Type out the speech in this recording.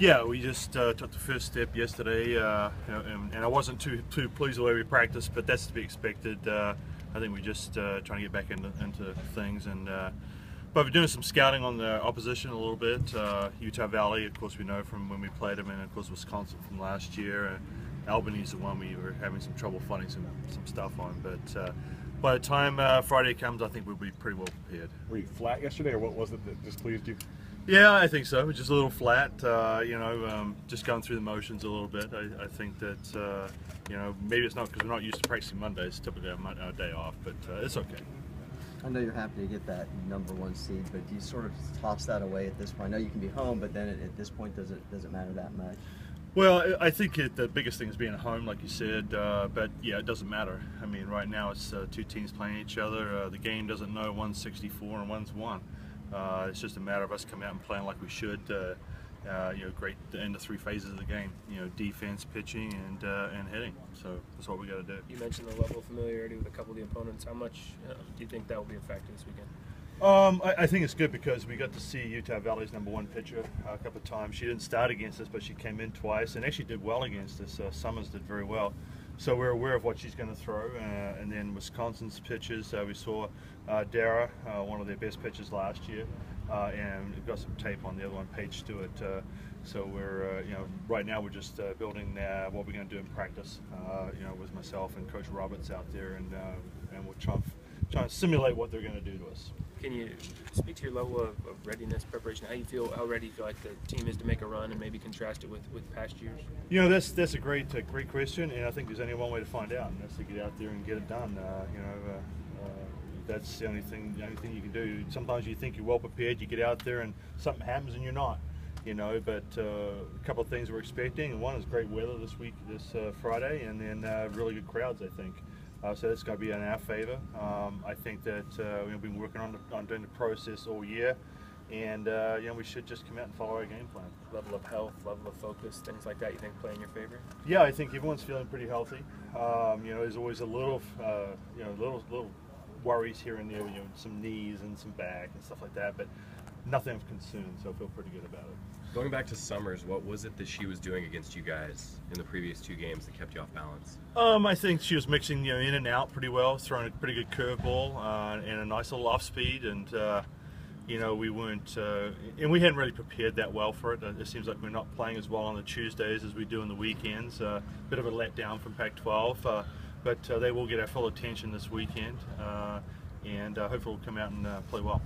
Yeah, we just took the first step yesterday, and I wasn't too pleased with the way we practiced, but that's to be expected. I think we're just trying to get back into things, and but we're doing some scouting on the opposition a little bit. Utah Valley, of course, we know from when we played them, and of course Wisconsin from last year. Albany's the one we were having some trouble finding some stuff on, but by the time Friday comes, I think we'll be pretty well prepared. Were you flat yesterday, or what was it that displeased you? Yeah, I think so. Just a little flat, just going through the motions a little bit. I think that, maybe it's not because we're not used to practicing Mondays, typically our day off, but it's okay. I know you're happy to get that #1 seed, but do you sort of toss that away at this point? I know you can be home, but then at this point, does it matter that much? Well, I think the biggest thing is being at home, like you said, but yeah, it doesn't matter. I mean, right now it's two teams playing each other. The game doesn't know one's 64 and one's 1. It's just a matter of us coming out and playing like we should. Great in the three phases of the game. Defense, pitching, and hitting. So that's what we got to do. You mentioned the level of familiarity with a couple of the opponents. How much do you think that will be a factor this weekend? I think it's good because we got to see Utah Valley's #1 pitcher a couple of times. She didn't start against us, but she came in twice and actually did well against us. Summers did very well. So we're aware of what she's going to throw. And then Wisconsin's pitchers, we saw Dara, one of their best pitchers last year, and we've got some tape on the other one, Paige Stewart. So we're, right now we're just building what we're going to do in practice, with myself and Coach Roberts out there, and we're trying to simulate what they're going to do to us. Can you speak to your level of readiness, preparation? How ready you feel like the team is to make a run, and maybe contrast it with past years? That's a great question, and I think there's only one way to find out, and that's to get out there and get it done. That's the only thing you can do. Sometimes you think you're well prepared, you get out there and something happens and you're not. But a couple of things we're expecting. One is great weather this Friday, and then really good crowds, I think. So that's got to be in our favor. I think that we've been working on doing the process all year, and we should just come out and follow our game plan. Level of health, level of focus, things like that, you think play in your favor? Yeah, I think everyone's feeling pretty healthy. There's always a little worries here and there, some knees and some back and stuff like that, but nothing of concern, so I feel pretty good about it. Going back to Summers, what was it that she was doing against you guys in the previous 2 games that kept you off balance? I think she was mixing in and out pretty well, throwing a pretty good curveball and a nice little off speed, and we weren't, and we hadn't really prepared that well for it. It seems like we're not playing as well on the Tuesdays as we do on the weekends. Bit of a letdown from Pac-12, but they will get our full attention this weekend, and hopefully we'll come out and play well.